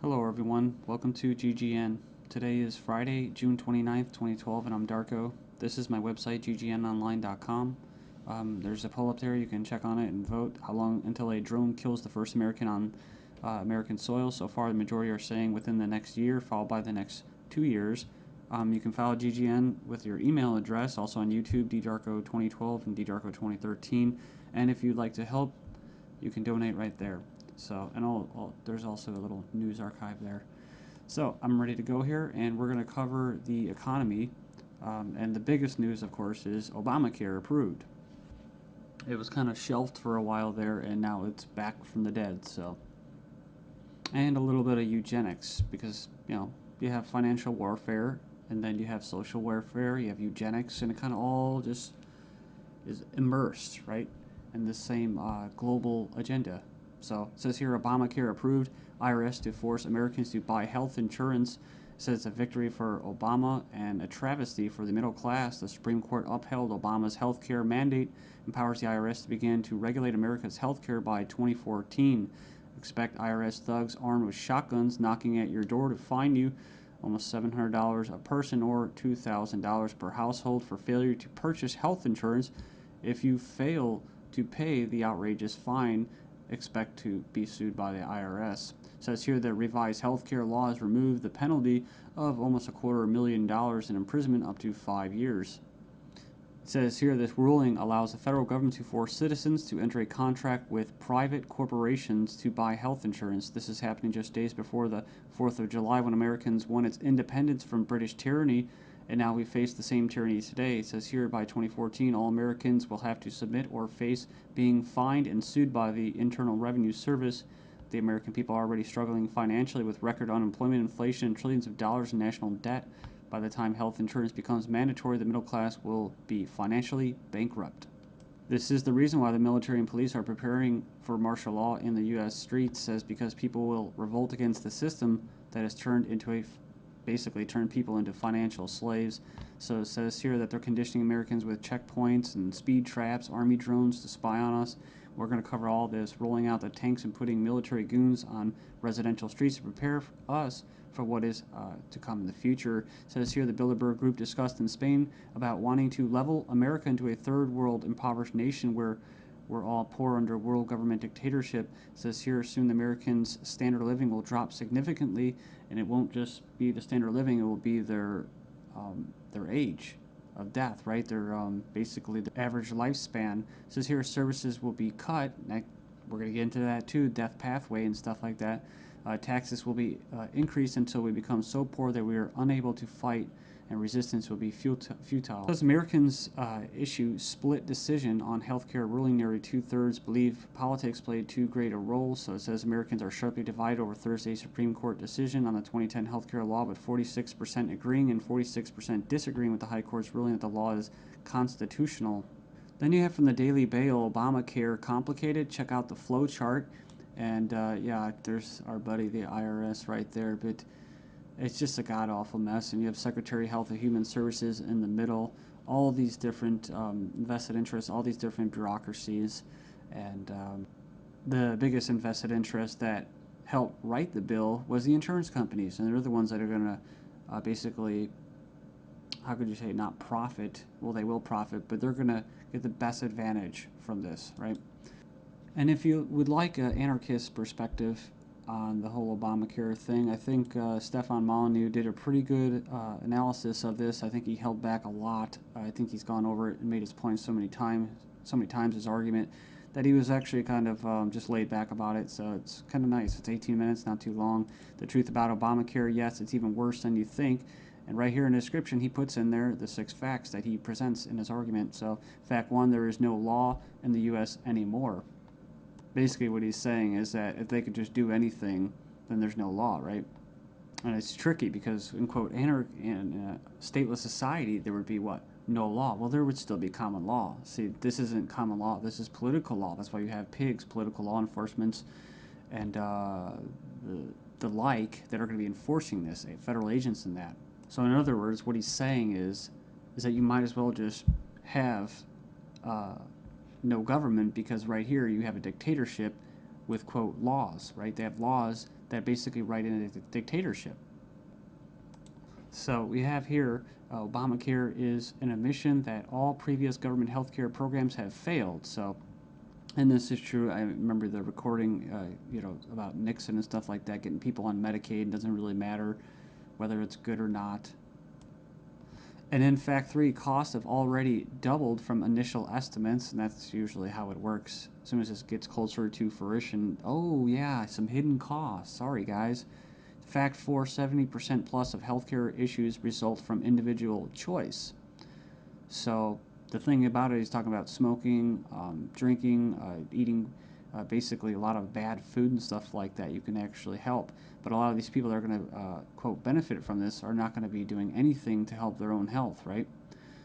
Hello everyone, welcome to GGN. Today is Friday, June 29th, 2012, and I'm Darko. This is my website, ggnonline.com. There's a poll up there, you can check on it and vote how long until a drone kills the first American on American soil. So far, the majority are saying within the next year, followed by the next 2 years. You can follow GGN with your email address, also on YouTube, ddarko2012 and ddarko2013. And if you'd like to help, you can donate right there. So, and there's also a little news archive there. So, I'm ready to go here, and we're going to cover the economy. And the biggest news, of course, is Obamacare approved. It was kind of shelved for a while there, and now it's back from the dead. So, and a little bit of eugenics, because you have financial warfare, and then you have social warfare, you have eugenics, and it kind of all just is immersed, right, in the same global agenda. So it says here, Obamacare approved, IRS to force Americans to buy health insurance. It says it's a victory for Obama and a travesty for the middle class. The Supreme Court upheld Obama's health care mandate, empowers the IRS to begin to regulate America's health care by 2014. Expect IRS thugs armed with shotguns knocking at your door to fine you almost $700 a person or $2,000 per household for failure to purchase health insurance. If you fail to pay the outrageous fine, expect to be sued by the IRS. It says here that revised healthcare laws remove the penalty of almost $250,000 in imprisonment up to 5 years. It says here this ruling allows the federal government to force citizens to enter a contract with private corporations to buy health insurance. This is happening just days before the 4th of July, when Americans won its independence from British tyranny, and now we face the same tyranny today. It says here by 2014, all Americans will have to submit or face being fined and sued by the Internal Revenue Service. The American people are already struggling financially with record unemployment, inflation, and trillions of dollars in national debt. By the time health insurance becomes mandatory, the middle class will be financially bankrupt. This is the reason why the military and police are preparing for martial law in the U.S. streets, says because people will revolt against the system that has basically turned people into financial slaves. So it says here that they're conditioning Americans with checkpoints and speed traps, army drones to spy on us. We're going to cover all this, rolling out the tanks and putting military goons on residential streets to prepare us for what is to come in the future. It says here the Bilderberg Group discussed in Spain about wanting to level America into a third world impoverished nation where we're all poor under world government dictatorship. It says here soon the Americans' standard of living will drop significantly, and it won't just be the standard of living, it will be their age of death, right? Their basically the average lifespan. It says here services will be cut. We're going to get into that too, death pathway and stuff like that. Taxes will be increased until we become so poor that we are unable to fight, and resistance will be futile. As Americans issue split decision on healthcare ruling, nearly 2/3 believe politics played too great a role. So it says Americans are sharply divided over Thursday's Supreme Court decision on the 2010 healthcare law, with 46% agreeing and 46% disagreeing with the High Court's ruling that the law is constitutional. Then you have from the Daily Bail, Obamacare complicated. Check out the flow chart. And yeah, there's our buddy, the IRS, right there. But it's just a god-awful mess. And you have Secretary of Health and Human Services in the middle. All these different vested interests, all these different bureaucracies. And the biggest invested interest that helped write the bill was the insurance companies. And they're the ones that are going to basically, how could you say, not profit. Well, they will profit, but they're going to get the best advantage from this, right? And if you would like an anarchist perspective on the whole Obamacare thing, I think Stefan Molyneux did a pretty good analysis of this. I think he held back a lot. I think he's gone over it and made his point so many times, his argument, that he was actually kind of just laid back about it. So it's kind of nice. It's 18 minutes, not too long. The truth about Obamacare, yes, it's even worse than you think. And right here in the description, he puts in there the 6 facts that he presents in his argument. So fact 1, there is no law in the U.S. anymore. Basically what he's saying is that if they could just do anything, then there's no law, right? And it's tricky because, in quote, in a stateless society, there would be what? No law. Well, there would still be common law. See, this isn't common law. This is political law. That's why you have pigs, political law enforcement, and the like that are going to be enforcing this, federal agents and that. So in other words, what he's saying is that you might as well just have no government, because right here you have a dictatorship with, quote, laws, right? They have laws that basically write in a dictatorship. So we have here Obamacare is an admission that all previous government health care programs have failed. So, and this is true. I remember the recording, about Nixon and stuff like that, getting people on Medicaid. It doesn't really matter whether it's good or not. And in fact, costs have already doubled from initial estimates, and that's usually how it works. As soon as this gets closer to fruition, oh yeah, some hidden costs. Sorry, guys. Fact 4, 70% plus of healthcare issues result from individual choice. So the thing about it, he's talking about smoking, drinking, eating basically a lot of bad food and stuff like that. You can actually help. But a lot of these people that are going to, quote, benefit from this are not going to be doing anything to help their own health, right?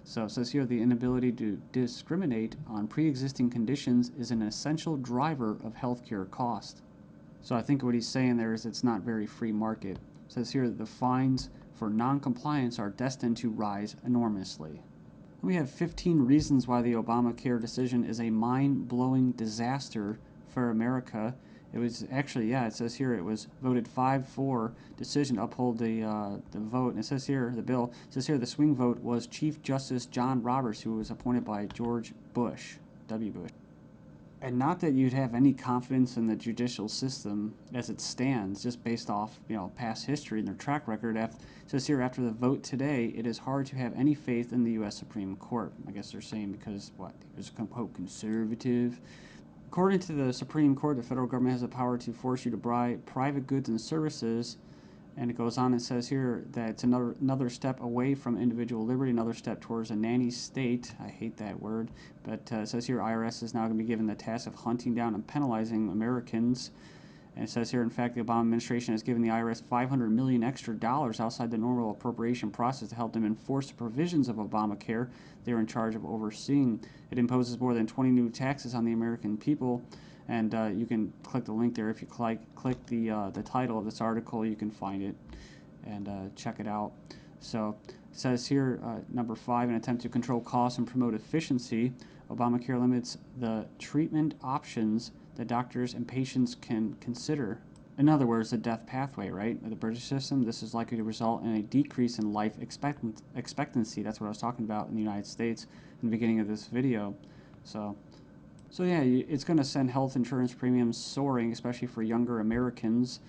So it says here the inability to discriminate on pre existing conditions is an essential driver of healthcare cost. So I think what he's saying there is it's not very free market. It says here that the fines for non-compliance are destined to rise enormously. We have 15 reasons why the Obamacare decision is a mind-blowing disaster for America. It was actually, it says here it was voted 5-4 decision to uphold the vote. And it says here, the bill, it says here the swing vote was Chief Justice John Roberts, who was appointed by George Bush, W. Bush. And not that you'd have any confidence in the judicial system as it stands, just based off past history and their track record. It says here after the vote today, it is hard to have any faith in the U.S. Supreme Court. I guess they're saying because it was quote conservative. According to the Supreme Court, the federal government has the power to force you to buy private goods and services. And it goes on and says here that it's another step away from individual liberty, another step towards a nanny state. I hate that word. But it says here IRS is now going to be given the task of hunting down and penalizing Americans. And it says here, in fact, the Obama administration has given the IRS $500 million extra dollars outside the normal appropriation process to help them enforce the provisions of Obamacare they're in charge of overseeing. It imposes more than 20 new taxes on the American people. And you can click the link there. If you click the title of this article, you can find it and check it out. So it says here, number 5, an attempt to control costs and promote efficiency. Obamacare limits the treatment options that doctors and patients can consider. In other words, the death pathway, right? The British system, this is likely to result in a decrease in life expectancy. That's what I was talking about in the United States in the beginning of this video. So yeah, it's going to send health insurance premiums soaring, especially for younger Americans.